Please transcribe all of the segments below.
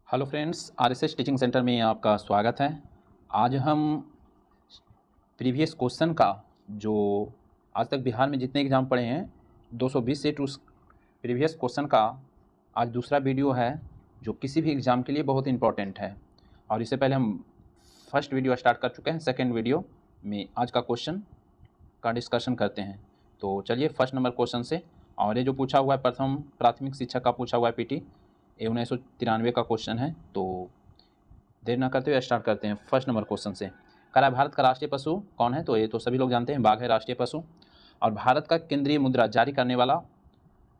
Hello friends, RSS teaching centre में आपका स्वागत है। आज हम प्रीवियस क्वेश्चन का जो आज तक बिहार में जितने एग्ज़ाम पढ़े हैं 220 सेट उस प्रीवियस क्वेश्चन का आज दूसरा वीडियो है जो किसी भी एग्ज़ाम के लिए बहुत इंपॉर्टेंट है। और इससे पहले हम फर्स्ट वीडियो स्टार्ट कर चुके हैं। सेकेंड वीडियो में आज का क्वेश्चन का डिस्कशन करते हैं। तो चलिए फर्स्ट नंबर क्वेश्चन से, और ये जो पूछा हुआ है प्रथम प्राथमिक शिक्षा का पूछा हुआ है पीटी, ये 1993 का क्वेश्चन है। तो देर न करते हुए स्टार्ट करते हैं फर्स्ट नंबर क्वेश्चन से। कह रहा है भारत का राष्ट्रीय पशु कौन है? तो ये तो सभी लोग जानते हैं, बाघ है राष्ट्रीय पशु। और भारत का केंद्रीय मुद्रा जारी करने वाला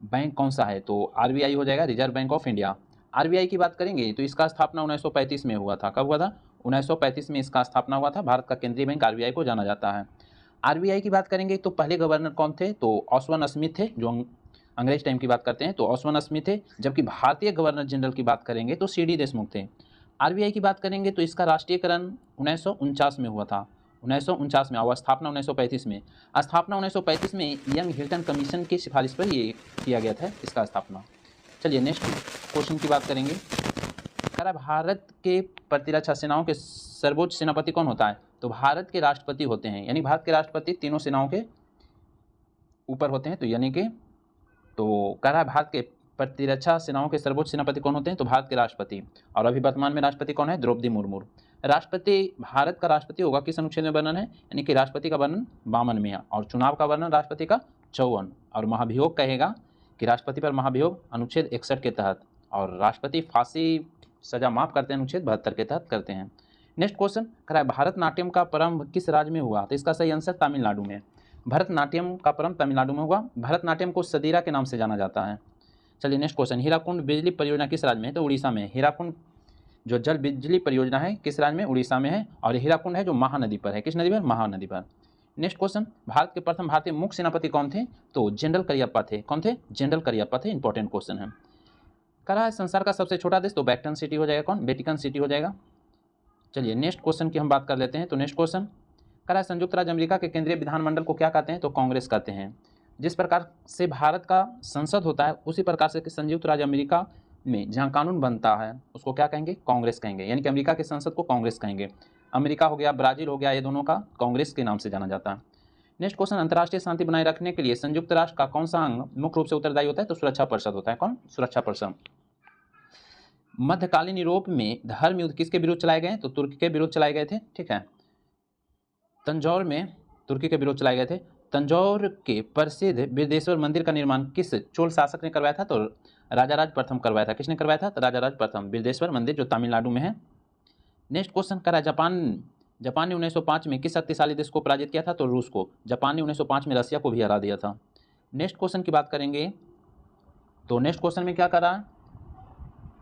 बैंक कौन सा है? तो आरबीआई हो जाएगा, reserve bank of India. RBI की बात करेंगे तो इसका स्थापना 1935 में हुआ था। कब हुआ था? 1935 में इसका स्थापना हुआ था। भारत का केंद्रीय बैंक आरबीआई को जाना जाता है। आरबीआई की बात करेंगे तो पहले गवर्नर कौन थे? तो ऑसवन स्मिथ थे, जो अंग्रेज टाइम की बात करते हैं तो ऑसवन स्मिथ थे। जबकि भारतीय गवर्नर जनरल की बात करेंगे तो सीडी देशमुख थे। आरबीआई की बात करेंगे तो इसका राष्ट्रीयकरण 1949 में हुआ था, 1949 में, और स्थापना 1935 में। स्थापना 1935 में यंग हिल्टन कमीशन की सिफारिश पर ये किया गया था इसका स्थापना। चलिए नेक्स्ट क्वेश्चन की बात करेंगे। कह रहा भारत के प्रतिरक्षा सेनाओं के सर्वोच्च सेनापति कौन होता है? तो भारत के राष्ट्रपति होते हैं, यानी भारत के राष्ट्रपति तीनों सेनाओं के ऊपर होते हैं। तो यानी कि कह रहा है भारत के प्रतिरक्षा सेनाओं के सर्वोच्च सेनापति कौन होते हैं? तो भारत के राष्ट्रपति। और अभी वर्तमान में राष्ट्रपति कौन है? द्रौपदी मुर्मू। राष्ट्रपति, भारत का राष्ट्रपति होगा किस अनुच्छेद में वर्णन है? यानी कि राष्ट्रपति का वर्णन 52 में है, और चुनाव का वर्णन राष्ट्रपति का 54। और महाभियोग कहेगा कि राष्ट्रपति पर महाभियोग अनुच्छेद 61 के तहत, और राष्ट्रपति फांसी सजा माफ करते हैं अनुच्छेद 72 के तहत करते हैं। नेक्स्ट क्वेश्चन कह रहा है भारतनाट्यम का प्रारंभ किस राज्य में हुआ? तो इसका सही आंसर तमिलनाडु में। भरतनाट्यम का प्रारंभ तमिलनाडु में हुआ। भरतनाट्यम को सदीरा के नाम से जाना जाता है। चलिए नेक्स्ट क्वेश्चन, हीराकुंड बिजली परियोजना किस राज्य में है? तो उड़ीसा में। हीराकुंड जो जल बिजली परियोजना है किस राज्य में? उड़ीसा में है। और हीराकुंड है जो महानदी पर है। किस नदी पर? महानदी पर। नेक्स्ट क्वेश्चन, भारत के प्रथम भारतीय मुख्य सेनापति कौन थे? तो जनरल करियप्पा थे। कौन थे? जनरल करियप्पा थे। इंपॉर्टेंट क्वेश्चन है। कह रहा है संसार का सबसे छोटा देश, तो वेटिकन सिटी हो जाएगा। कौन? वेटिकन सिटी हो जाएगा। चलिए नेक्स्ट क्वेश्चन की हम बात कर लेते हैं। तो नेक्स्ट क्वेश्चन कह रहा है संयुक्त राज्य अमेरिका के केंद्रीय विधानमंडल को क्या कहते हैं? तो कांग्रेस कहते हैं। जिस प्रकार से भारत का संसद होता है उसी प्रकार से संयुक्त राज्य अमेरिका में जहाँ कानून बनता है उसको क्या कहेंगे? कांग्रेस कहेंगे। यानी कि अमेरिका के संसद को कांग्रेस कहेंगे। अमेरिका हो गया, ब्राजील हो गया, ये दोनों का कांग्रेस के नाम से जाना जाता है। नेक्स्ट क्वेश्चन, अंतर्राष्ट्रीय शांति बनाए रखने के लिए संयुक्त राष्ट्र का कौन सा अंग मुख्य रूप से उत्तरदायी होता है? तो सुरक्षा परिषद होता है। कौन? सुरक्षा परिषद। मध्यकालीन यूरोप में धर्म युद्ध किसके विरुद्ध चलाए गए? तो तुर्की के विरुद्ध चलाए गए थे। ठीक है। तंजौर में तुर्की के विरुद्ध चलाए गए थे। तंजौर के प्रसिद्ध बिरदेश्वर मंदिर का निर्माण किस चोल शासक ने करवाया था? तो राजाराज प्रथम करवाया था। किसने करवाया था? तो राजाराज प्रथम। बिरदेश्वर मंदिर जो तमिलनाडु में है। नेक्स्ट क्वेश्चन करा, जापान ने 1905 में किस शक्तिशाली देश को पराजित किया था? तो रूस को। जापान ने 1905 में रसिया को भी हरा दिया था। नेक्स्ट क्वेश्चन की बात करेंगे तो नेक्स्ट क्वेश्चन में क्या करा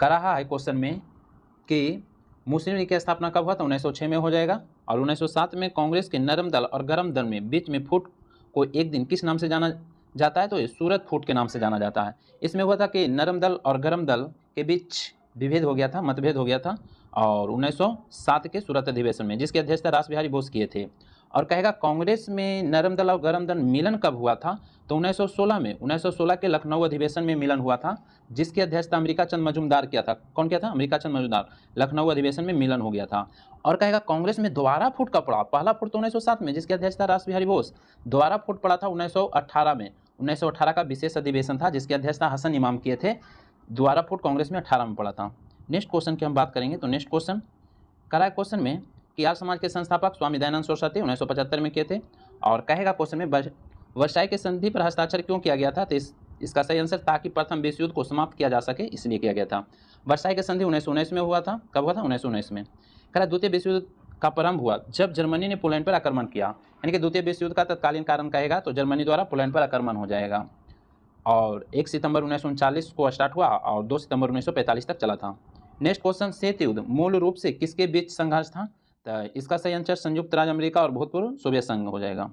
है क्वेश्चन में कि मुस्लिम लीग की स्थापना कब हुआ? तो 1906 में हो जाएगा। और 1907 में कांग्रेस के नरम दल और गरम दल में बीच में फूट को एक दिन किस नाम से जाना जाता है? तो ये सूरत फूट के नाम से जाना जाता है। इसमें हुआ था कि नरम दल और गरम दल के बीच विभेद हो गया था, मतभेद हो गया था, और 1907 के सूरत अधिवेशन में, जिसकी अध्यक्षता रास बिहारी बोस किए थे। और कहेगा कांग्रेस में नरम दल और गरम दल मिलन कब हुआ था? तो 1916 में। 1916 के लखनऊ अधिवेशन में मिलन हुआ था, जिसकी अध्यक्षता अमेरिका चंद मजूमदार किया था। कौन किया था? अमेरिका चंद मजूमदार। लखनऊ अधिवेशन में मिलन हो गया था। और कहेगा कांग्रेस में दोबारा फूट कब पड़ा? पहला फूट तो 1907 में, जिसकी अध्यक्षता रास बिहारी बोस। दोबारा फूट पड़ा था 1918 में। 1918 का विशेष अधिवेशन था जिसकी अध्यक्षता हसन इमाम किए थे। दोबारा फूट कांग्रेस में 18 में पड़ा था। नेक्स्ट क्वेश्चन की हम बात करेंगे। तो नेक्स्ट क्वेश्चन करा है क्वेश्चन में कि आर्य समाज के संस्थापक स्वामी दयानंद सरस्वती 1975 में किए थे। और कहेगा क्वेश्चन में वर्साई के संधि पर हस्ताक्षर क्यों किया गया था? तो इसका सही आंसर ताकि प्रथम विश्व युद्ध को समाप्त किया जा सके, इसलिए किया गया था। वर्साई के संधि 1919 में हुआ था। कब हुआ था? 1919 में। कह रहा द्वितीय विश्व युद्ध का प्रारंभ हुआ जब जर्मनी ने पोलैंड पर आक्रमण किया। यानी कि द्वितीय विश्व युद्ध का तत्कालीन कारण कहेगा तो जर्मनी द्वारा पोलैंड पर आक्रमण हो जाएगा। और 1 सितंबर 1939 को स्टार्ट हुआ और 2 सितंबर 1945 तक चला था। नेक्स्ट क्वेश्चन, शीत युद्ध मूल रूप से किसके बीच संघर्ष था? तो इसका सही आंसर संयुक्त राज्य अमेरिका और भूतपूर्व सोवियत संघ हो जाएगा।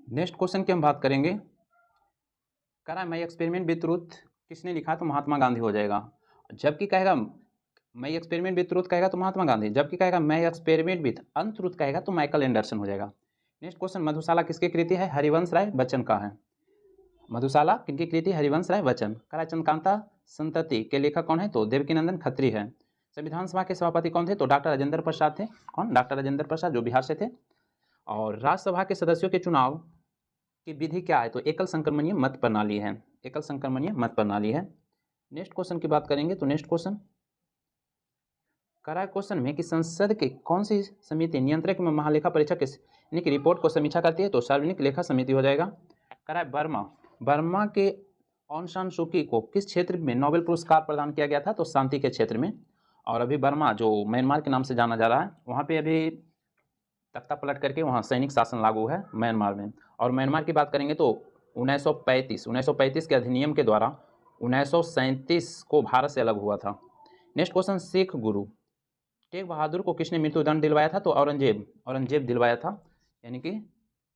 नेक्स्ट क्वेश्चन की हम बात करेंगे। कह रहा है माई एक्सपेरिमेंट विद ट्रूथ किसने लिखा? तो महात्मा गांधी हो जाएगा। जबकि कहेगा माई एक्सपेरिमेंट विद ट्रूथ कहेगा तो महात्मा गांधी। जबकि कहेगा माई एक्सपेरिमेंट विद अनट्रूथ कहेगा तो माइकल एंडरसन हो जाएगा। नेक्स्ट क्वेश्चन, मधुशाला किसकी कृति है? हरिवंश राय बच्चन का है। मधुशाला किनकी कृति? हरिवंश राय बच्चन। करा चंद्रकांता संतति के लेखक कौन है? तो देवकीनंदन खत्री है। संविधान सभा के सभापति कौन थे? तो डॉक्टर राजेंद्र प्रसाद थे। कौन? डॉक्टर राजेंद्र प्रसाद, जो बिहार से थे। और राज्यसभा के सदस्यों के चुनाव की विधि क्या है? तो एकल संक्रमणीय मत प्रणाली है। एकल संक्रमणीय मत प्रणाली है। नेक्स्ट क्वेश्चन की बात करेंगे तो नेक्स्ट क्वेश्चन करा क्वेश्चन में कि संसद के कौन सी समिति नियंत्रक में महालेखा परीक्षक यानी कि रिपोर्ट को समीक्षा करती है? तो सार्वजनिक लेखा समिति हो जाएगा। करा बर्मा के ऑन सान सू की को किस क्षेत्र में नोबेल पुरस्कार प्रदान किया गया था? तो शांति के क्षेत्र में। और अभी बर्मा जो म्यांमार के नाम से जाना जा रहा है, वहाँ पे अभी तख्ता पलट करके वहाँ सैनिक शासन लागू है म्यांमार में। और म्यांमार की बात करेंगे तो 1935 के अधिनियम के द्वारा 1937 को भारत से अलग हुआ था। नेक्स्ट क्वेश्चन, सिख गुरु तेग बहादुर को किसने मृत्युदंड दिलवाया था? तो औरंगजेब दिलवाया था। यानी कि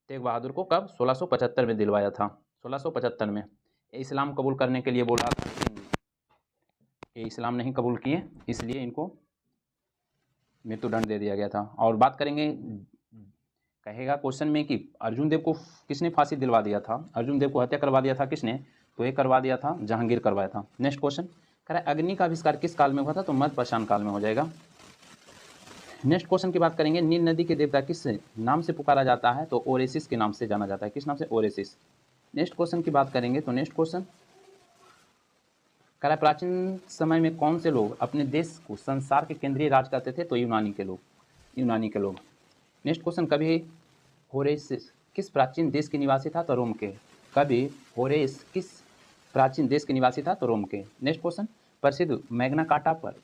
तेग बहादुर को कब? 1675 में दिलवाया था। 1675 में। इस्लाम कबूल करने के लिए बोला था, ये इस्लाम नहीं कबूल किए, इसलिए इनको मृत्युदंड दे दिया गया था। और बात करेंगे, कहेगा क्वेश्चन में कि अर्जुन देव को किसने फांसी दिलवा दिया था? अर्जुन देव को हत्या करवा दिया था किसने? तो ये करवा दिया था जहांगीर, करवाया था। नेक्स्ट क्वेश्चन कह रहा है अग्नि का आविष्कार किस काल में हुआ था? तो मध्यपाषाण काल में हो जाएगा। नेक्स्ट क्वेश्चन की बात करेंगे, नील नदी के देवता किस नाम से पुकारा जाता है? तो ओरेसिस के नाम से जाना जाता है। किस नाम से? ओरेसिस। नेक्स्ट क्वेश्चन की बात करेंगे तो नेक्स्ट क्वेश्चन कह रहा है प्राचीन समय में कौन से लोग अपने देश को संसार के केंद्रीय राज करते थे? तो यूनानी के लोग। नेक्स्ट क्वेश्चन, कभी होरेस किस प्राचीन देश के निवासी था? तो रोम के। कभी होरेस किस प्राचीन देश के निवासी था? तो रोम के। नेक्स्ट क्वेश्चन, प्रसिद्ध मैग्ना कार्टा पर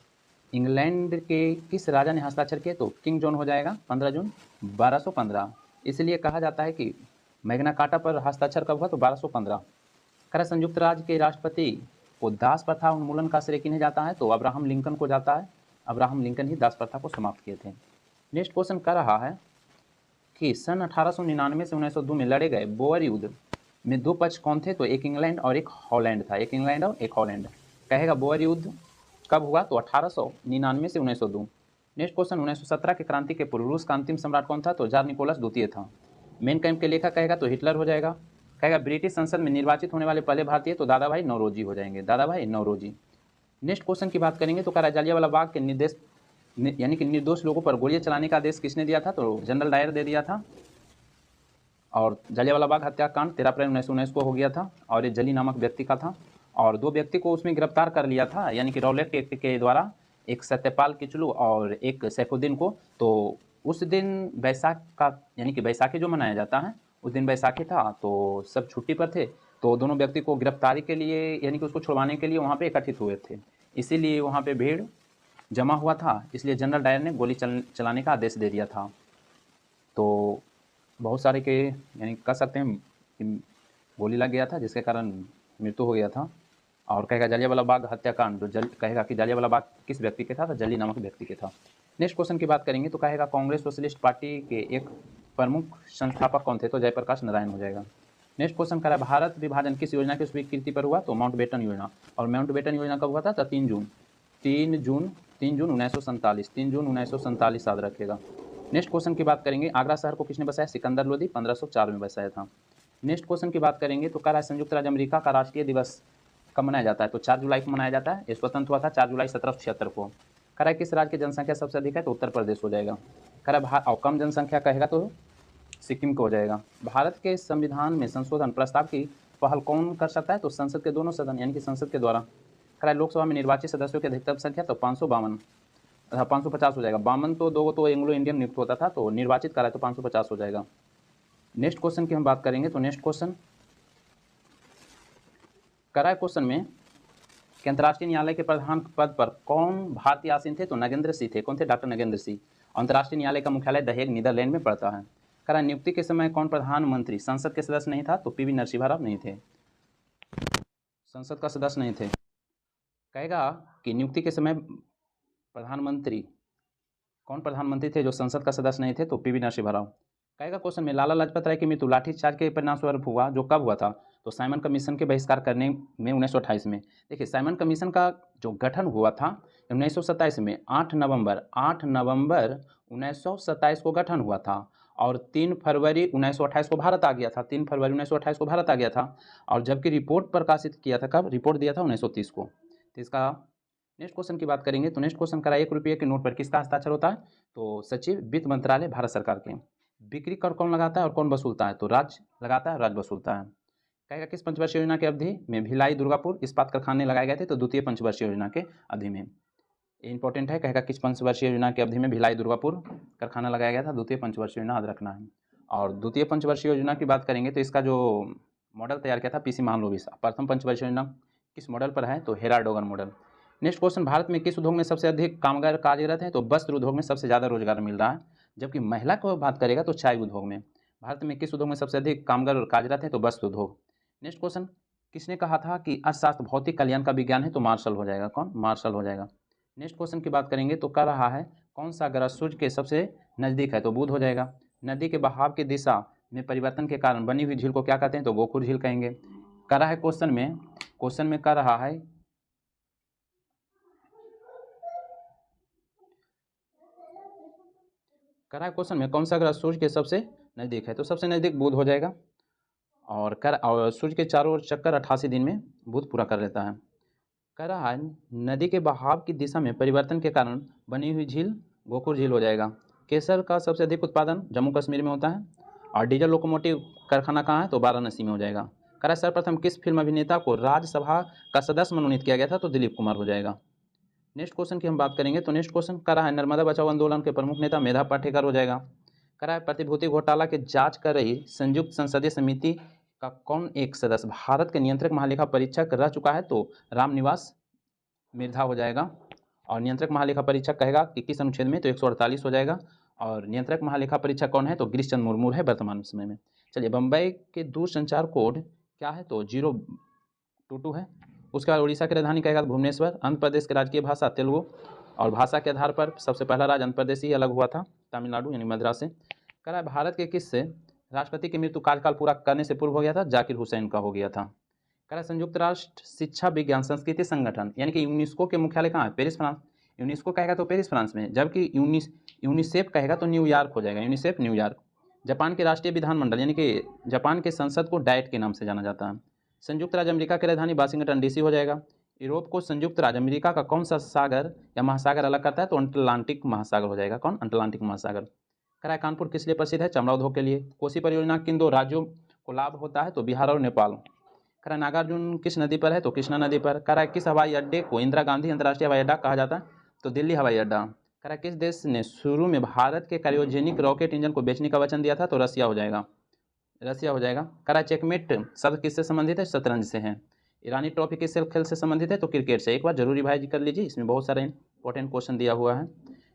इंग्लैंड के किस राजा ने हस्ताक्षर किए? तो किंग जॉन हो जाएगा, 15 जून 1215। इसलिए कहा जाता है कि मैग्ना कार्टा पर हस्ताक्षर कब हुआ? तो 1215। कह संयुक्त राज्य के राष्ट्रपति को दास प्रथा उन्मूलन का श्रेय किन्हें जाता है? तो अब्राहम लिंकन को जाता है। अब्राहम लिंकन ही दास प्रथा को समाप्त किए थे। नेक्स्ट क्वेश्चन कह रहा है कि सन 1899 से 1902 में लड़े गए बोअर युद्ध में दो पक्ष कौन थे? तो एक इंग्लैंड और एक हॉलैंड था। एक इंग्लैंड और एक हॉलैंड। कहेगा बोअर युद्ध कब हुआ? तो 1899 से 1902। नेक्स्ट क्वेश्चन, 1917 के क्रांति के पूर्व रूस का अंतिम सम्राट कौन था? तो जार निकोलस द्वितीय था। मेन कैंप के लेखक कहेगा तो हिटलर हो जाएगा। कहेगा ब्रिटिश संसद में निर्वाचित होने वाले पहले भारतीय? तो दादा भाई नौरोजी हो जाएंगे, दादा भाई नौरोजी। नेक्स्ट क्वेश्चन की बात करेंगे तो कह रहा है जालियांवाला बाग के निर्देश यानी कि निर्दोष लोगों पर गोलियां चलाने का आदेश किसने दिया था? तो जनरल डायर दे दिया था। और जालियांवाला बाग हत्याकांड 13 अप्रैल 1919 को हो गया था और ये जली नामक व्यक्ति का था। और दो व्यक्ति को उसमें गिरफ्तार कर लिया था, यानी कि रौलट एक्ट के द्वारा, एक सत्यपाल किचलू और एक सैफुद्दीन को। तो उस दिन बैसाख का यानी कि बैसाखी जो मनाया जाता है, उस दिन बैसाखी था, तो सब छुट्टी पर थे। तो दोनों व्यक्ति को गिरफ्तारी के लिए यानी कि उसको छुड़वाने के लिए वहाँ पे एकत्रित हुए थे, इसीलिए वहाँ पे भीड़ जमा हुआ था, इसलिए जनरल डायर ने गोली चलाने का आदेश दे दिया था। तो बहुत सारे के यानी कह सकते हैं कि गोली लग गया था, जिसके कारण मृत्यु हो गया था। और कहेगा जालियांवाला बाग हत्याकांड जो कहेगा कि जालियांवाला बाग किस व्यक्ति के था? तो जली नामक व्यक्ति के था। नेक्स्ट क्वेश्चन की बात करेंगे तो कहेगा कांग्रेस सोशलिस्ट पार्टी के एक प्रमुख संस्थापक कौन थे? तो जयप्रकाश नारायण हो जाएगा। नेक्स्ट क्वेश्चन कह रहा है भारत विभाजन किस योजना की स्वीकृति पर हुआ? तो माउंटबेटन योजना। और माउंटबेटन योजना कब हुआ था? तो 3 जून 1947। 3 जून 1947 याद रखेगा। नेक्स्ट क्वेश्चन की बात करेंगे, आगरा शहर को किसने बसाया? सिकंदर लोदी 1504 में बसाया था। नेक्स्ट क्वेश्चन की बात करेंगे तो कह रहा है संयुक्त राज्य अमेरिका का राष्ट्रीय दिवस कब मनाया जाता है? तो 4 जुलाई को मनाया जाता है। ये स्वतंत्र हुआ था 4 जुलाई 1776 को। कह रहा है किस राज्य की जनसंख्या सबसे अधिक है? तो उत्तर प्रदेश हो जाएगा। कह रहा है और कम जनसंख्या कहेगा तो सिक्किम को हो जाएगा। भारत के संविधान में संशोधन प्रस्ताव की पहल कौन कर सकता है? तो संसद के दोनों सदन यानी कि संसद के द्वारा। कह रहा है लोकसभा में निर्वाचित सदस्यों की अधिकतम संख्या? तो 550 हो जाएगा। 52 तो 2 तो एंग्लो इंडियन नियुक्त होता था, तो निर्वाचित करा है तो 550 हो जाएगा। नेक्स्ट क्वेश्चन की हम बात करेंगे तो नेक्स्ट क्वेश्चन करा है क्वेश्चन में कि अंतर्राष्ट्रीय न्यायालय के प्रधान पद पर कौन भारतीय आसीन थे? तो नगेंद्र सिंह थे। कौन थे? डॉक्टर नगेंद्र सिंह। अंतर्राष्ट्रीय न्यायालय का मुख्यालय द हेग नीदरलैंड में पड़ता है। कह रहा है नियुक्ति के समय कौन प्रधानमंत्री संसद के सदस्य नहीं था? तो पीवी नरसिम्हा राव नहीं थे, संसद का सदस्य नहीं थे। कहेगा कि नियुक्ति के समय कौन प्रधानमंत्री थे जो संसद का सदस्य नहीं थे? तो पीवी नरसिम्हा राव। कहेगा क्वेश्चन में लाला लाजपत राय की मृत्यु लाठीचार्ज के परिणामस्वरूप हुआ, जो कब हुआ था? तो साइमन कमीशन के बहिष्कार करने में 1928 में। देखिए साइमन कमीशन का जो गठन हुआ था 1927 में, 8 नवंबर 1927 को गठन हुआ था। और 3 फरवरी 1928 को भारत आ गया था, 3 फरवरी 1928 को भारत आ गया था। और जबकि रिपोर्ट प्रकाशित किया था कब, रिपोर्ट दिया था 1930 को। तो इसका नेक्स्ट क्वेश्चन की बात करेंगे तो नेक्स्ट क्वेश्चन करा, 1 रुपये के नोट पर किसका हस्ताक्षर होता है, तो सचिव वित्त मंत्रालय भारत सरकार के। बिक्री कर कौन लगाता है और कौन वसूलता है, तो राज्य लगाता है, राज्य वसूलता है। कहेगा किस पंचवर्षीय योजना की अवधि में भिलाई दुर्गापुर इस्पात कारखाने लगाए गए थे, तो द्वितीय पंचवर्षीय योजना के अवधि में। इंपॉर्टेंट है, कहेगा किस पंचवर्षीय योजना की अवधि में भिलाई दुर्गापुर कारखाना लगाया गया था, द्वितीय पंचवर्षीय योजना याद रखना है। और द्वितीय पंचवर्षीय योजना की बात करेंगे तो इसका जो मॉडल तैयार किया था पीसी महालनोबिस। प्रथम पंचवर्षीय योजना किस मॉडल पर है, तो Hera Dogon model. Next question, Bharat में किस उद्योग में सबसे अधिक कामगार कार्यरत हैं, तो वस्त्र उद्योग में सबसे ज़्यादा रोजगार मिल रहा है। जबकि महिला को बात करेगा तो चाय उद्योग में। भारत में किस उद्योग में सबसे अधिक कामगार कार्यरत हैं, तो वस्त्र उद्योग। नेक्स्ट क्वेश्चन, किसने कहा था कि अर्थशास्त्र भौतिक कल्याण का विज्ञान है, तो मार्शल हो जाएगा, कौन, मार्शल हो जाएगा। नेक्स्ट क्वेश्चन की बात करेंगे तो कह रहा है कौन सा ग्रह सूर्य के सबसे नज़दीक है, तो बुध हो जाएगा। नदी के बहाव की दिशा में परिवर्तन के कारण बनी हुई झील को क्या कहते हैं, तो गोखुर झील कहेंगे। कह रहा है क्वेश्चन में कह रहा है क्वेश्चन में कौन सा ग्रह सूर्य के सबसे नज़दीक है, तो सबसे नज़दीक बुध हो जाएगा। और सूर्य के चारों ओर चक्कर 88 दिन में बुध पूरा कर लेता है। कह रहा है नदी के बहाव की दिशा में परिवर्तन के कारण बनी हुई झील गोखुर झील हो जाएगा। केसर का सबसे अधिक उत्पादन जम्मू कश्मीर में होता है। और डीजल लोकोमोटिव कारखाना कहाँ है, तो वाराणसी में हो जाएगा। कह रहा है सर्वप्रथम किस फिल्म अभिनेता को राज्यसभा का सदस्य मनोनीत किया गया था, तो दिलीप कुमार हो जाएगा। नेक्स्ट क्वेश्चन की हम बात करेंगे तो नेक्स्ट क्वेश्चन कह रहा है नर्मदा बचाओ आंदोलन के प्रमुख नेता मेधा पाटेकर हो जाएगा। कह रहा है प्रतिभूति घोटाला की जांच कर रही संयुक्त संसदीय समिति का कौन एक सदस्य भारत के नियंत्रक महालेखा परीक्षक रह चुका है, तो रामनिवास मिर्धा हो जाएगा। और नियंत्रक महालेखा परीक्षक कहेगा कि किस अनुच्छेद में, तो 148 हो जाएगा। और नियंत्रक महालेखा परीक्षक कौन है, तो गिरीश चंद्र मुर्मू है वर्तमान समय में। चलिए बम्बई के दूरसंचार कोड क्या है, तो 022 है। उसके बाद उड़ीसा की राजधानी कहेगा भुवनेश्वर। आंध्र प्रदेश की राजकीय भाषा तेलुगु। और भाषा के आधार पर सबसे पहला राज्य आंध्र प्रदेश ही अलग हुआ था तमिलनाडु यानी मद्रास से। कह रहा है भारत के किस राष्ट्रपति की मृत्यु कार्यकाल पूरा करने से पूर्व हो गया था, जाकिर हुसैन का हो गया था। कह रहा है संयुक्त राष्ट्र शिक्षा विज्ञान संस्कृति संगठन यानी कि यूनेस्को के मुख्यालय कहाँ है, पेरिस फ्रांस। यूनेस्को कहेगा तो पेरिस फ्रांस में, जबकि यूनिसेफ कहेगा तो न्यूयॉर्क हो जाएगा, यूनिसेफ न्यूयॉर्क। जापान के राष्ट्रीय विधानमंडल यानी कि जापान के संसद को डाइट के नाम से जाना जाता है। संयुक्त राज्य अमेरिका की राजधानी वाशिंगटन डीसी हो जाएगा। यूरोप को संयुक्त राज्य अमेरिका का कौन सा सागर या महासागर अलग करता है, तो अटलांटिक महासागर हो जाएगा, कौन, अटलांटिक महासागर। कह रहा है कानपुर किस लिए प्रसिद्ध है, चमड़ा उद्योग के लिए। कोसी परियोजना किन 2 राज्यों को लाभ होता है, तो बिहार और नेपाल। कह रहा है नागार्जुन किस नदी पर है, तो कृष्णा नदी पर। कह रहा है किस हवाई अड्डे को इंदिरा गांधी अंतर्राष्ट्रीय हवाई अड्डा कहा जाता है, तो दिल्ली हवाई अड्डा। कह रहा है किस देश ने शुरू में भारत के क्रायोजेनिक रॉकेट इंजन को बेचने का वचन दिया था, तो रसिया हो जाएगा, रसिया हो जाएगा। कह रहा है चेकमेट शब्द किससे संबंधित है, शतरंज से है। ईरानी ट्रॉफी किस खेल से संबंधित है, तो क्रिकेट से। एक बार जरूरी भाई कर लीजिए, इसमें बहुत सारे इंपॉर्टेंट क्वेश्चन दिया हुआ है।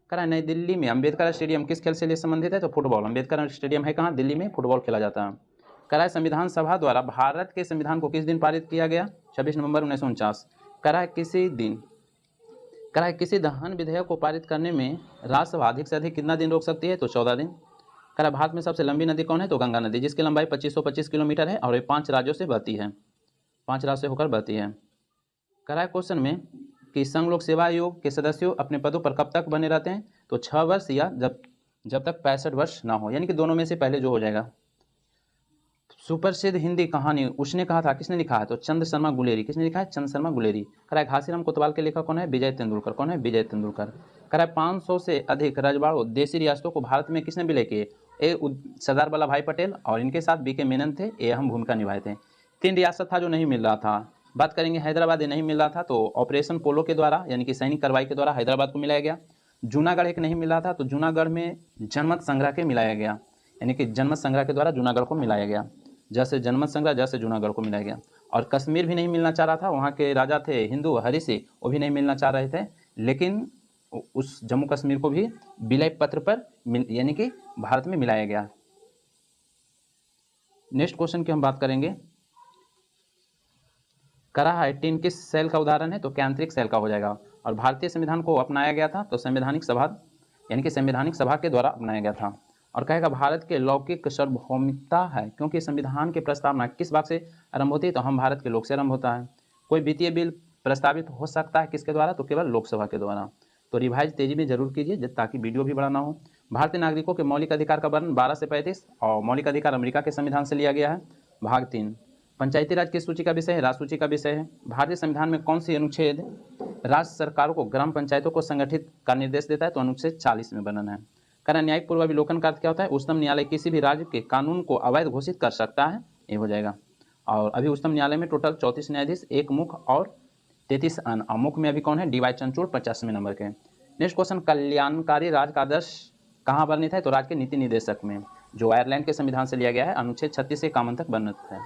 कह रहा है नई दिल्ली में अंबेडकर स्टेडियम किस खेल से संबंधित है, तो फुटबॉल। अंबेडकर स्टेडियम है कहाँ, दिल्ली में, फुटबॉल खेला जाता है। कह रहा है संविधान सभा द्वारा भारत के संविधान को किस दिन पारित किया गया, 26 नवंबर 1949। कह रहा है किसी दहन विधेयक को पारित करने में राज्यसभा अधिक से अधिक कितना दिन रोक सकती है, तो 14 दिन। कह रहा है भारत में सबसे लंबी नदी कौन है, तो गंगा नदी, जिसकी लंबाई 2525 किलोमीटर है और ये 5 राज्यों से बहती है, 5 राज्यों से होकर बहती है। कह रहा है क्वेश्चन में कि संघ लोक सेवा आयोग के सदस्यों अपने पदों पर कब तक बने रहते हैं, तो 6 वर्ष या जब तक 65 वर्ष ना हो, यानी कि दोनों में से पहले जो हो जाएगा। सुप्रसिद्ध हिंदी कहानी उसने कहा था, किसने लिखा है, तो चंद्र शर्मा गुलेरी। किसने लिखा है, चंद्र शर्मा गुलेरी। कह रहा है घासीराम कोतवाल के लेखक कौन है, विजय तेंदुलकर। कौन है, विजय तेंदुलकर। कह रहा है 500 से अधिक रजवाड़ों देशी रियासतों को भारत में किसने विलय किए, सरदार वल्लभ भाई पटेल और इनके साथ बीके मेनन थे, ये अहम भूमिका निभाए थे। 3 रियासत था जो नहीं मिल रहा था। बात करेंगे हैदराबाद, ये नहीं मिल रहा था, तो ऑपरेशन पोलो के द्वारा यानी कि सैनिक कार्रवाई के द्वारा हैदराबाद को मिलाया गया। जूनागढ़ एक नहीं मिल रहा था, तो जूनागढ़ में जनमत संग्रह के मिलाया गया, यानी कि जनमत संग्रह के द्वारा जूनागढ़ को मिलाया गया, जैसे जनमत संग्रह जैसे जूनागढ़ को मिलाया गया। और कश्मीर भी नहीं मिलना चाह रहा था, वहाँ के राजा थे हिंदू हरिसी, वो भी नहीं मिलना चाह रहे थे, लेकिन उस जम्मू कश्मीर को भी विलय पत्र पर यानी कि भारत में मिलाया गया। नेक्स्ट क्वेश्चन की हम बात करेंगे। करा है टिन किस सेल का उदाहरण है, तो कैंत्रिक सेल का हो जाएगा। और भारतीय संविधान को अपनाया गया था, तो संवैधानिक सभा यानी कि संवैधानिक सभा के द्वारा अपनाया गया था। और कहेगा भारत के लौकिक सार्वभौमिकता है, क्योंकि संविधान की प्रस्तावना किस भाग से आरंभ होती है, तो हम भारत के लोक से आरंभ होता है। कोई वित्तीय बिल प्रस्तावित हो सकता है किसके द्वारा, तो केवल लोकसभा के द्वारा। तो रिवाइज तेजी में जरूर कीजिए ताकि वीडियो भी बड़ा ना हो। भारतीय नागरिकों के मौलिक अधिकार का वर्णन 12 से 35 और मौलिक अधिकार अमेरिका के संविधान से लिया गया है। भाग 3 पंचायती राज किस सूची का विषय है? राज्य सूची का विषय है। भारतीय संविधान में कौन सी अनुच्छेद राज्य सरकारों को ग्राम पंचायतों को संगठित का निर्देश देता है? तो अनुच्छेद 40 में वर्णन है। करा न्यायिक पूर्वावलोकन का अर्थ क्या होता है? उच्चतम न्यायालय किसी भी राज्य के कानून को अवैध घोषित कर सकता है, ये हो जाएगा। और अभी उच्चतम न्यायालय में टोटल 34 न्यायाधीश, 1 मुख्य और 33 अन्य। मुख्य में अभी कौन है? डी वाई चंद्रचूड़ 50वें नंबर के। नेक्स्ट क्वेश्चन, कल्याणकारी राज्य का आदर्श कहाँ वर्णित है? तो राज्य के नीति निर्देशक में, जो आयरलैंड के संविधान से लिया गया है, अनुच्छेद 36 से 51 तक वर्णित है।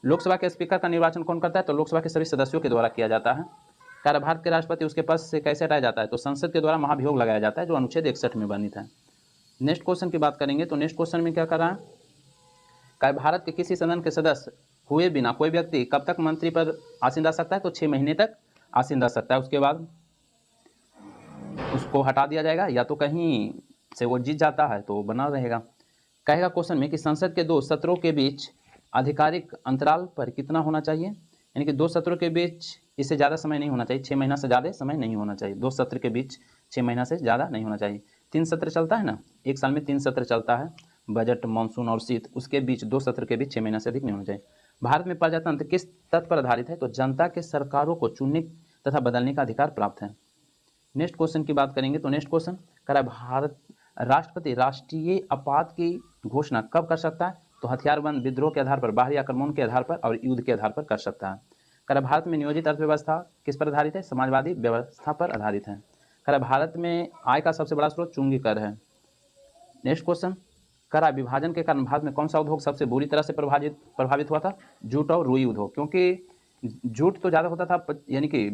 लोकसभा के स्पीकर का निर्वाचन कौन करता है? तो लोकसभा के सभी सदस्यों के द्वारा किया जाता है। कार्य भारत के राष्ट्रपति उसके पद से कैसे हटाया जाता है? तो संसद के द्वारा महाभियोग लगाया जाता है, जो अनुच्छेद 61 में वर्णित है। नेक्स्ट क्वेश्चन की बात करेंगे तो नेक्स्ट क्वेश्चन में क्या कर रहा है? क्या भारत के किसी सदन के सदस्य हुए बिना कोई व्यक्ति कब तक मंत्री पर आसीन रह सकता है? तो 6 महीने तक आसीन रह सकता है। उसके बाद उसको हटा दिया जाएगा, या तो कहीं से वो जीत जाता है तो बना रहेगा। कहेगा क्वेश्चन में कि संसद के 2 सत्रों के बीच आधिकारिक अंतराल पर कितना होना चाहिए? यानी कि 2 सत्रों के बीच इससे ज़्यादा समय नहीं होना चाहिए, 6 महीना से ज़्यादा समय नहीं होना चाहिए। 2 सत्र के बीच 6 महीना से ज़्यादा नहीं होना चाहिए। 3 सत्र चलता है ना, एक साल में 3 सत्र चलता है, बजट, मानसून और शीत, उसके बीच 2 सत्र के बीच 6 महीना से अधिक नहीं होना चाहिए। भारत में प्रजातंत्र किस तथ्य पर आधारित है? तो जनता के सरकारों को चुनने तथा बदलने का अधिकार प्राप्त है। नेक्स्ट क्वेश्चन की बात करेंगे तो नेक्स्ट क्वेश्चन करा भारत राष्ट्रपति राष्ट्रीय आपात की घोषणा कब कर सकता है? तो हथियारबंद विद्रोह के आधार पर, बाहरी आक्रमण के आधार पर और युद्ध के आधार पर कर सकता है। करा भारत में नियोजित अर्थव्यवस्था किस पर आधारित है? समाजवादी व्यवस्था पर आधारित है। करा भारत में आय का सबसे बड़ा स्रोत चुंगी कर है। नेक्स्ट क्वेश्चन, करा विभाजन के कारण भारत में कौन सा उद्योग सबसे बुरी तरह से प्रभावित हुआ था? जूट और रुई उद्योग, क्योंकि जूट तो ज़्यादा होता था यानी कि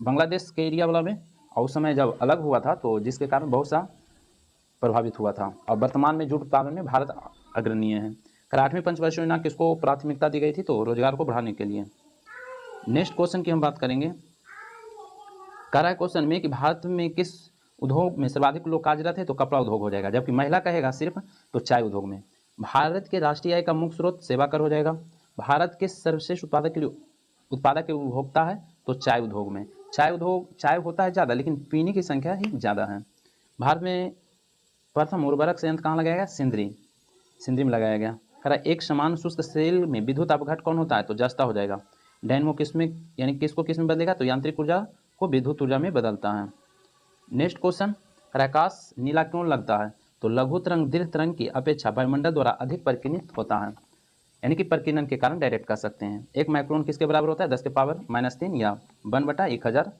बांग्लादेश के एरिया वाला में, और उस समय जब अलग हुआ था तो जिसके कारण बहुत सा प्रभावित हुआ था। और वर्तमान में जूट उत्पादन में भारत अग्रणीय है। कर 8वीं पंचवर्षीय योजना किसको प्राथमिकता दी गई थी? तो रोजगार को बढ़ाने के लिए। नेक्स्ट क्वेश्चन की हम बात करेंगे। कह रहा है क्वेश्चन में कि भारत में किस उद्योग में सर्वाधिक लोग कार्यरत है? तो कपड़ा उद्योग हो जाएगा, जबकि महिला कहेगा सिर्फ तो चाय उद्योग में। भारत के राष्ट्रीय आय का मुख्य स्रोत सेवा कर हो जाएगा। भारत के सर्वश्रेष्ठ उत्पादक के उपभोक्ता है? तो चाय उद्योग में। चाय होता है ज़्यादा, लेकिन पीने की संख्या ही ज़्यादा है। भारत में प्रथम उर्वरक संयंत्र कहाँ लगाया गया? सिंदरी में लगाया गया। कह रहा एक समान शुष्क सेल में विद्युत अपघट कौन होता है? तो जस्ता हो जाएगा। डायनमो किसमें, यानी किसको किस में बदलेगा? तो यांत्रिक ऊर्जा को विद्युत ऊर्जा में बदलता है। नेक्स्ट क्वेश्चन, आकाश नीला क्यों लगता है? तो लघु तरंग दीर्घ तरंग की अपेक्षा वायुमंडल द्वारा अधिक परिकीर्णित होता है, यानी कि परिकीर्णन के कारण डायरेक्ट कर सकते हैं। 1 माइक्रोन किसके बराबर होता है? 10 के पावर -3 या 1/1000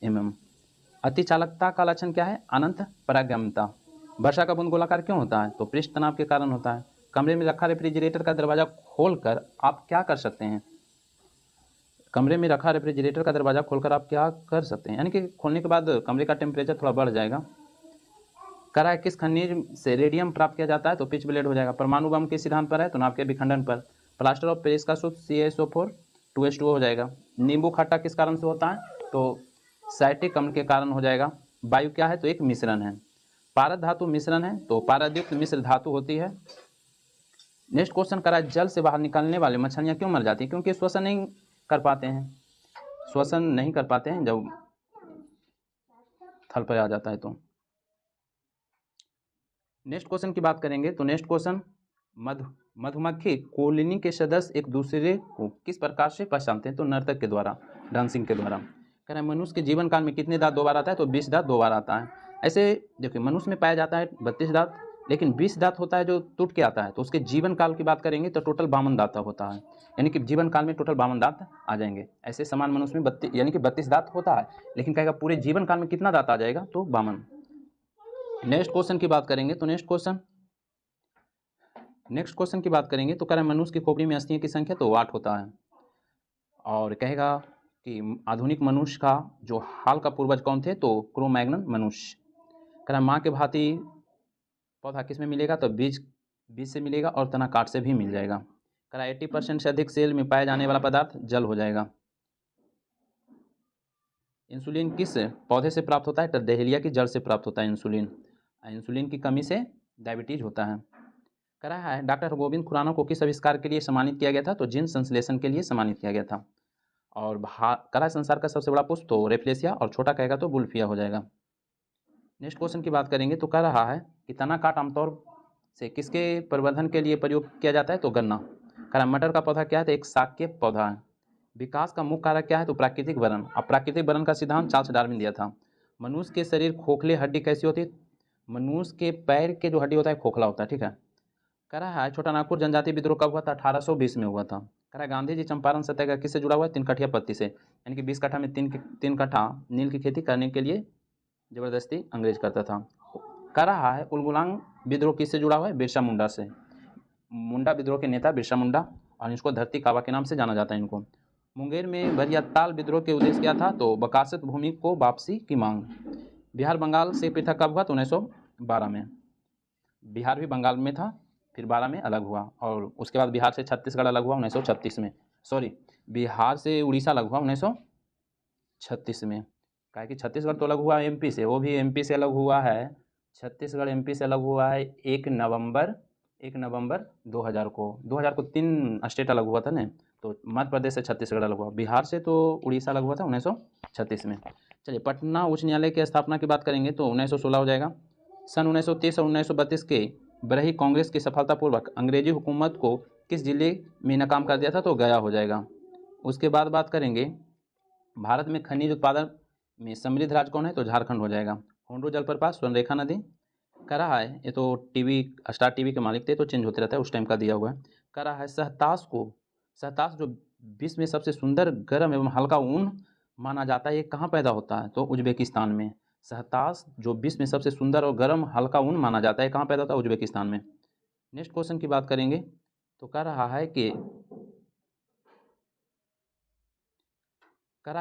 mm। अति चालकता का लक्षण क्या है? अनंत परागम्यता। वर्षा का बूंद गोलाकार क्यों होता है? तो पृष्ठ तनाव के कारण होता है। कमरे में रखा रेफ्रिजरेटर का दरवाजा खोलकर आप क्या कर सकते हैं? कमरे में रखा रेफ्रिजरेटर का दरवाजा खोलकर आप क्या कर सकते हैं, यानी कि खोलने के बाद कमरे का टेम्परेचर थोड़ा बढ़ जाएगा। कह रहा है किस खनिज से रेडियम प्राप्त किया जाता है? तो पिच ब्लेड हो जाएगा। परमाणु बम किस सिद्धांत पर है? तो नाभिक के विखंडन पर। प्लास्टर ऑफ पेरिस का सूत्र CaSO4 2H2O हो जाएगा। नींबू खट्टा किस कारण से होता है? तो साइट्रिक अम्ल के कारण हो जाएगा। वायु क्या है? तो एक मिश्रण है। पारद धातु मिश्रण है, तो पारदयुक्त मिश्र धातु होती है। नेक्स्ट क्वेश्चन करा जल से बाहर निकलने वाले मछलियाँ क्यों मर जाती हैं? क्योंकि श्वसन नहीं कर पाते हैं, जब थल पर आ जाता है तो। नेक्स्ट क्वेश्चन की बात करेंगे तो नेक्स्ट क्वेश्चन, मधुमक्खी कॉलोनी के सदस्य एक दूसरे को किस प्रकार से पहचानते हैं? तो नर्तक के द्वारा, डांसिंग के द्वारा। कह रहे हैं मनुष्य के जीवन काल में कितने दांत 2 बार आता है? तो 20 दांत 2 बार आता है। ऐसे देखिए मनुष्य में पाया जाता है 32 दांत, लेकिन 20 दांत होता है जो टूट के आता है। तो उसके जीवन काल की बात करेंगे तो टोटल 52 दांत होता है, यानी कि जीवन काल में टोटल 52 दांत आ जाएंगे। ऐसे समान मनुष्य में 32 दांत होता है, लेकिन कहेगा पूरे जीवन काल में कितना दांत आ जाएगा? तो 52। नेक्स्ट क्वेश्चन की बात करेंगे तो नेक्स्ट क्वेश्चन की बात करेंगे तो कह रहे हैं मनुष्य की खोपड़ी में अस्थियों की संख्या तो 8 होता है। और कहेगा कि आधुनिक मनुष्य का जो हाल का पूर्वज कौन थे? तो क्रो-मैग्नन मनुष्य। कह रहा है माँ के भांति पौधा किस में मिलेगा? तो बीज से मिलेगा और तना काट से भी मिल जाएगा। कह रहा है 80% से अधिक सेल में पाया जाने वाला पदार्थ जल हो जाएगा। इंसुलिन किस पौधे से प्राप्त होता है? तो डहेलिया की जड़ से प्राप्त होता है इंसुलिन। इंसुलिन की कमी से डायबिटीज होता है। कह रहा है डॉक्टर गोविंद खुराना को किस आविष्कार के लिए सम्मानित किया गया था? तो जीन संश्लेषण के लिए सम्मानित किया गया था। और कह रहा है संसार का सबसे बड़ा पुष्प तो रेफ्लेसिया, और छोटा कहेगा तो बुल्फिया हो जाएगा। नेक्स्ट क्वेश्चन की बात करेंगे तो कह रहा है कि तना काट आमतौर से किसके प्रवर्धन के लिए प्रयोग किया जाता है, तो गन्ना। कह रहा है मटर का पौधा क्या है, तो एक शाक्य पौधा है। विकास का मुख्य कारक क्या है, तो प्राकृतिक वरण। अब प्राकृतिक वरण का सिद्धांत चार्ल्स डार्विन दिया था। मनुष्य के शरीर खोखले हड्डी कैसी होती है, मनुष्य के पैर के जो हड्डी होता है खोखला होता है, ठीक है। कह रहा है छोटा नागपुर जनजाति विद्रोह कब हुआ था, 1820 में हुआ था। कह रहा है गांधी जी चंपारण सत्याग्रह किससे जुड़ा हुआ है, 3 कठिया पत्ती से, यानी कि 20 कट्ठा में 3 कट्ठा नील की खेती करने के लिए जबरदस्ती अंग्रेज करता था। कह रहा है उलगुलान विद्रोह किससे जुड़ा हुआ है, बिरसा मुंडा से। मुंडा विद्रोह के नेता बिरसा मुंडा, और इसको धरती काबा के नाम से जाना जाता है इनको। मुंगेर में भरियाताल विद्रोह के उद्देश्य क्या था, तो बकासत भूमि को वापसी की मांग। बिहार बंगाल से पृथक कब हुआ, तो 1912 में। बिहार भी बंगाल में था, फिर 12 में अलग हुआ, और उसके बाद बिहार से छत्तीसगढ़ अलग हुआ 1936 में। सॉरी, बिहार से उड़ीसा अलग हुआ 1936 में। क्या है कि छत्तीसगढ़ तो अलग हुआ एमपी से, वो भी एमपी से अलग हुआ है। छत्तीसगढ़ एमपी से अलग हुआ है 1 नवंबर 2000 को। 2000 को 3 स्टेट अलग हुआ था ना, तो मध्य प्रदेश से छत्तीसगढ़ अलग हुआ। बिहार से तो उड़ीसा अलग हुआ था 1936 में। चलिए पटना उच्च न्यायालय की स्थापना की बात करेंगे तो 1916 हो जाएगा। सन 1930 और 1932 के बरही कांग्रेस की सफलतापूर्वक अंग्रेजी हुकूमत को किस जिले में नाकाम कर दिया था, तो गया हो जाएगा। उसके बाद बात करेंगे भारत में खनिज उत्पादन में समृद्ध राज्य कौन है, तो झारखंड हो जाएगा। होंडो जलप्रपात, स्वर्णरेखा नदी। कह रहा है ये तो टीवी स्टार टीवी के मालिक थे, तो चेंज होते रहता है, उस टाइम का दिया हुआ है। कह रहा है सहतास जो विश्व में सबसे सुंदर गर्म एवं हल्का ऊन माना जाता है, ये कहाँ पैदा होता है, तो उज्बेकिस्तान में। सहतास जो विश्व में सबसे सुंदर और गर्म हल्का ऊन माना जाता है, कहाँ पैदा होता है, उज्बेकिस्तान में। नेक्स्ट क्वेश्चन की बात करेंगे तो कह रहा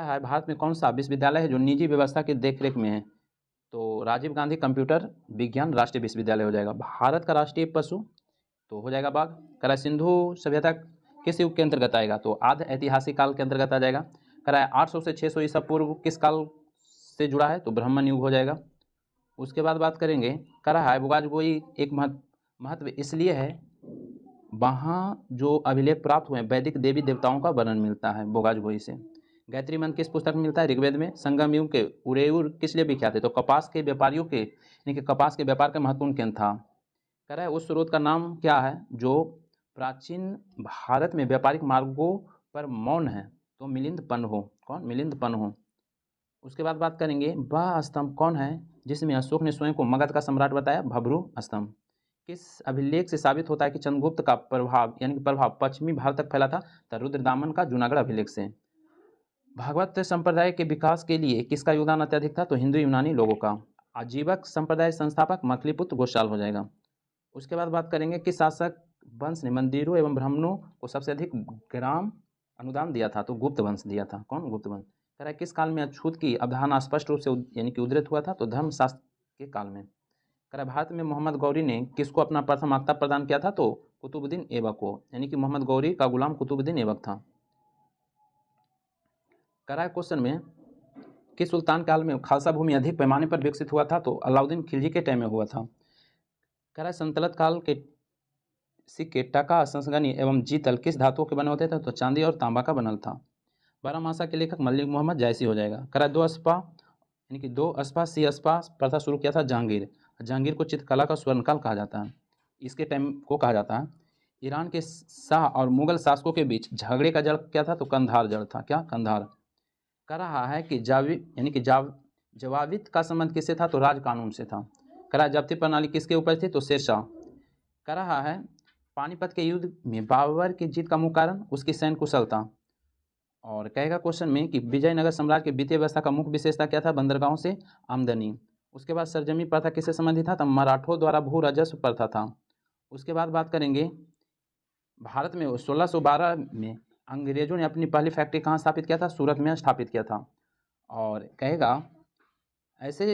है भारत में कौन सा विश्वविद्यालय है जो निजी व्यवस्था की देखरेख में है, तो राजीव गांधी कंप्यूटर विज्ञान राष्ट्रीय विश्वविद्यालय हो जाएगा। भारत का राष्ट्रीय पशु तो हो जाएगा बाघ। कह रहा है सिंधु सभ्यता किस युग के अंतर्गत आएगा, तो आध ऐतिहासिक काल के अंतर्गत आ जाएगा। कह रहा है 800 से 600 ईसा पूर्व किस काल से जुड़ा है, तो ब्राह्मण युग हो जाएगा। उसके बाद बात करेंगे, कह रहा है बोगाजगोई एक महत्व इसलिए है, वहाँ जो अभिलेख प्राप्त हुए वैदिक देवी देवताओं का वर्णन मिलता है बोगाजगोई से। गायत्री मंत्र किस पुस्तक में मिलता है, ऋग्वेद में। संगम युग के उरेउर किस लिए विख्यात है, तो कपास के व्यापारियों के, यानी कि कपास के व्यापार का महत्वपूर्ण केंद्र था। कह रहा है उस स्रोत का नाम क्या है जो प्राचीन भारत में व्यापारिक मार्गों पर मौन है, तो मिलिंद पन्हो। कौन, मिलिंद पन्हो। उसके बाद बात करेंगे वह स्तंभ कौन है जिसमें अशोक ने स्वयं को मगध का सम्राट बताया, भब्रू स्तंभ। किस अभिलेख से साबित होता है कि चंद्रगुप्त का प्रभाव यानी कि प्रभाव पश्चिमी भारत तक फैला था, तो रुद्रदामन का जूनागढ़ अभिलेख से। भागवत संप्रदाय के विकास के लिए किसका योगदान अत्यधिक था, तो हिंदू यूनानी लोगों का। आजीवक संप्रदाय संस्थापक मछलीपुत्र गोशाल हो जाएगा। उसके बाद बात करेंगे कि शासक वंश ने मंदिरों एवं ब्राह्मणों को सबसे अधिक ग्राम अनुदान दिया था, तो गुप्त वंश दिया था। कौन, गुप्त वंश। कह रहा है किस काल में अछूत की अवधारणा स्पष्ट रूप से यानी कि उद्धृत हुआ था, तो धर्मशास्त्र के काल में। कह रहा है भारत में मोहम्मद गौरी ने किसको अपना प्रथम अख्ता प्रदान किया था, तो कुतुबुद्दीन ऐबक को, यानी कि मोहम्मद गौरी का गुलाम कुतुबुद्दीन ऐबक था। कह रहा है क्वेश्चन में किस सुल्तान काल में खालसा भूमि अधिक पैमाने पर विकसित हुआ था, तो अलाउद्दीन खिलजी के टाइम में हुआ था। कह रहा है संतलत काल के सिक्के टका, संसगनी एवं जीतल किस धातुओं के बने होते थे, तो चांदी और तांबा का बनल था। बारहमासा के लेखक मलिक मोहम्मद जायसी हो जाएगा। कह रहा है 2 अस्पा यानी कि 2 अस्पा सी अस्पा प्रथा शुरू किया था जहांगीर। जहांगीर को चित्रकला का स्वर्णकाल कहा जाता है, इसके टाइम को कहा जाता है। ईरान के शाह और मुगल शासकों के बीच झगड़े का जड़ क्या था, तो कंधार जड़ था। क्या, कंधार। कह रहा है कि जवाबित का संबंध किससे था, तो राज कानून से था। कह रहा है जब्ती प्रणाली किसके ऊपर थी, तो शेरशाह। कह रहा है पानीपत के युद्ध में बाबर की जीत का मुख्य कारण उसकी सैन्य कुशलता। और कहेगा क्वेश्चन में कि विजयनगर साम्राज्य की वित्तीय व्यवस्था का मुख्य विशेषता क्या था, बंदरगाहों से आमदनी। उसके बाद सरजमी प्रथा किससे संबंधित था, तो मराठों द्वारा भू राजस्व प्रथा था। उसके बाद बात करेंगे भारत में 1612 में अंग्रेजों ने अपनी पहली फैक्ट्री कहाँ स्थापित किया था, सूरत में स्थापित किया था। और कहेगा ऐसे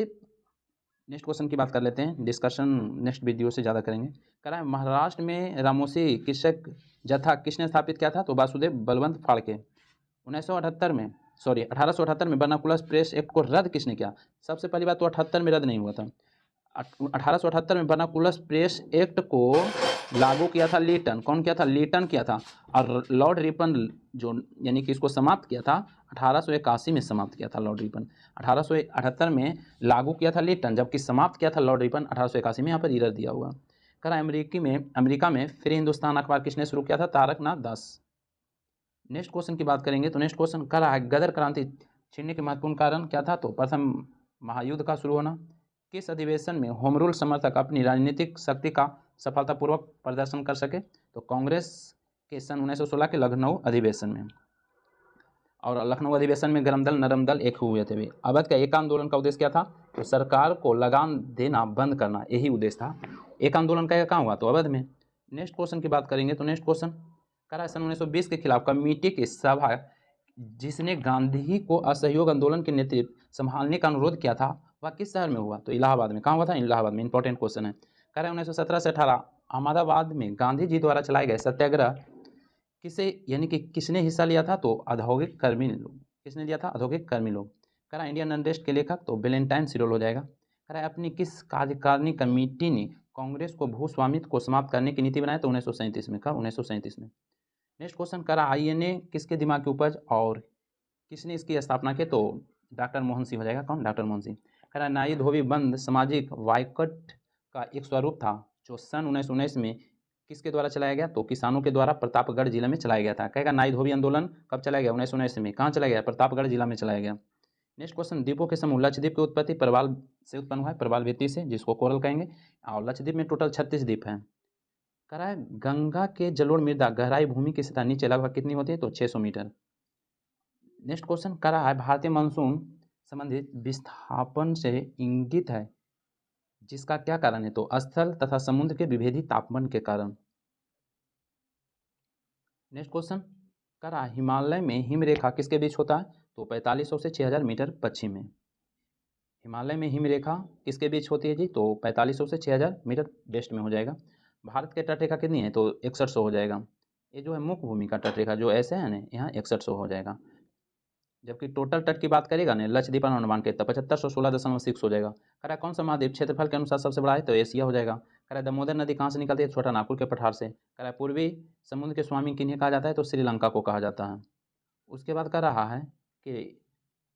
नेक्स्ट क्वेश्चन की बात कर लेते हैं, डिस्कशन नेक्स्ट वीडियो से ज़्यादा करेंगे। कह रहा है महाराष्ट्र में रामोसी कृषक जत्था किसने स्थापित किया था, तो वासुदेव बलवंत फाड़के। 1878 में वर्नाकुलर प्रेस एक्ट को रद्द किसने किया, सबसे पहली बात तो 78 में रद्द नहीं हुआ था। 1878 में वर्नाकुलर प्रेस एक्ट को लागू किया था लेटन। कौन किया था? लेटन किया था। और लॉर्ड रिपन जो यानी कि इसको समाप्त किया था 1881 में समाप्त किया था लॉर्ड रिपन। 1878 में लागू किया था लेटन, जबकि समाप्त किया था लॉर्ड रिपन 1881 में। यहाँ पर इरर दिया हुआ। करा अमेरिका में फिर हिंदुस्तान अखबार किसने शुरू किया था? तारकनाथ दास। नेक्स्ट क्वेश्चन की बात करेंगे तो नेक्स्ट क्वेश्चन करा है गदर क्रांति छिड़ने के महत्वपूर्ण कारण क्या था? तो प्रथम महायुद्ध का शुरू होना। किस अधिवेशन में होम रूल समर्थक अपनी राजनीतिक शक्ति का सफलतापूर्वक प्रदर्शन कर सके? तो कांग्रेस के सन 1916 के लखनऊ अधिवेशन में। और लखनऊ अधिवेशन में गरम दल नरम दल एक हुए थे भी। अवध का एक आंदोलन का उद्देश्य क्या था? तो सरकार को लगान देना बंद करना, यही उद्देश्य था। एक आंदोलन का कहाँ हुआ? तो अवध में। नेक्स्ट क्वेश्चन की बात करेंगे तो नेक्स्ट क्वेश्चन करा सन 1920 के खिलाफ कमेटी की सभा जिसने गांधी को असहयोग आंदोलन के नेतृत्व संभालने का अनुरोध किया था वह किस शहर में हुआ? तो इलाहाबाद में। कहाँ हुआ था? इलाहाबाद में। इंपॉर्टेंट क्वेश्चन है। कह रहा है 1917 से 18 अहमदाबाद में गांधी जी द्वारा चलाए गए सत्याग्रह किसे यानी कि किसने हिस्सा लिया था? तो औद्योगिक कर्मी लोग। किसने लिया था? औद्योगिक कर्मी लोग। कह रहा है इंडियन अनरेस्ट के लेखक? तो वेलेंटाइन सिरोल हो जाएगा। कह रहा है अपनी किस कार्यकारिणी कमेटी ने कांग्रेस को भू स्वामित्व को समाप्त करने की नीति बनाई? तो 1937 में। कब? 1937 में। नेक्स्ट क्वेश्चन करा आईएनए किसके दिमाग की उपज और किसने इसकी स्थापना की? तो डॉक्टर मोहन सिंह हो जाएगा। कौन? डॉक्टर मोहन सिंह। कह रहा है नाई धोबी बंद सामाजिक वायकट का एक स्वरूप था जो सन 1919 में किसके द्वारा चलाया गया? तो किसानों के द्वारा प्रतापगढ़ जिले में चलाया गया था। कहेगा नाई धोबी आंदोलन कब चलाया गया? 1919 में। कहाँ चलाया गया? प्रतापगढ़ जिला में चलाया गया। नेक्स्ट क्वेश्चन द्वीपों के समूह। लक्षद्वीप की उत्पत्ति प्रवाल से उत्पन्न हुआ है, प्रवाल भित्ति से, जिसको कोरल कहेंगे। और लक्षद्वीप में टोटल 36 द्वीप हैं। कह रहा है गंगा के जलोढ़ मृदा गहराई भूमि की सतह नीचे लगभग कितनी होती है? तो 600 मीटर। नेक्स्ट क्वेश्चन कह रहा है भारतीय मानसून संबंधित विस्थापन से इंगित है जिसका क्या कारण है? तो स्थल तथा समुद्र के विभेदी तापमान के कारण। नेक्स्ट क्वेश्चन कह रहा है हिमालय में हिमरेखा किसके बीच होता है? तो 4500 से 6000 मीटर पश्चिम में। हिमालय में हिमरेखा किसके बीच होती है जी? तो 4500 से 6000 मीटर वेस्ट में हो जाएगा। भारत के तटरेखा कितनी है? तो 6100 हो जाएगा। ये जो है मुख्य भूमि का तटरेखा जो ऐसे है ना, यहाँ 6100 हो जाएगा। जबकि टोटल तट की बात करेगा ना लक्षद्वीप और अंडमान के, तो 7516.6 हो जाएगा। कह रहा है कौन सा महाद्वीप क्षेत्रफल के अनुसार सबसे बड़ा है? तो एशिया हो जाएगा। कह रहा है दामोदर नदी कहाँ से निकलती है? छोटा नागपुर के पठार से। कह रहा है पूर्वी समुद्र के स्वामी किन्हें कहा जाता है? तो श्रीलंका को कहा जाता है। उसके बाद कह रहा है कि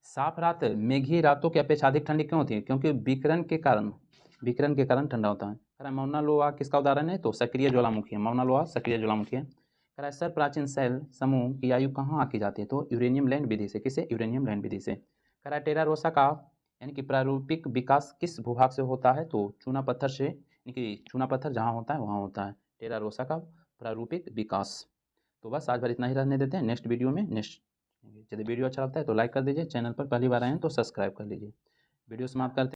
साफ रात मेघी रातों की अपेक्षा अधिक ठंडी क्यों होती है? क्योंकि विकिरण के कारण ठंडा होता है। कह रहा है मौना लोहा किसका उदाहरण है? तो सक्रिय ज्वालामुखी है। मौना लोहा सक्रिय ज्वालामुखी है। कह रहा है सर प्राचीन शैल समूह की आयु कहाँ आकी जाती है? तो यूरेनियम लैंड विधि से। किसे? यूरेनियम लैंड विधि से। कह रहा है टेरा रोसा का यानी कि प्रारूपिक विकास किस भूभाग से होता है? तो चूना पत्थर से, यानी कि चूना पत्थर जहाँ होता है वहाँ होता है टेरा रोसा का प्रारूपिक विकास। तो बस आज भर इतना ही रहने देते हैं। नेक्स्ट वीडियो में यदि वीडियो अच्छा लगता है तो लाइक कर दीजिए। चैनल पर पहली बार आए हैं तो सब्सक्राइब कर लीजिए। वीडियो समाप्त करते हैं।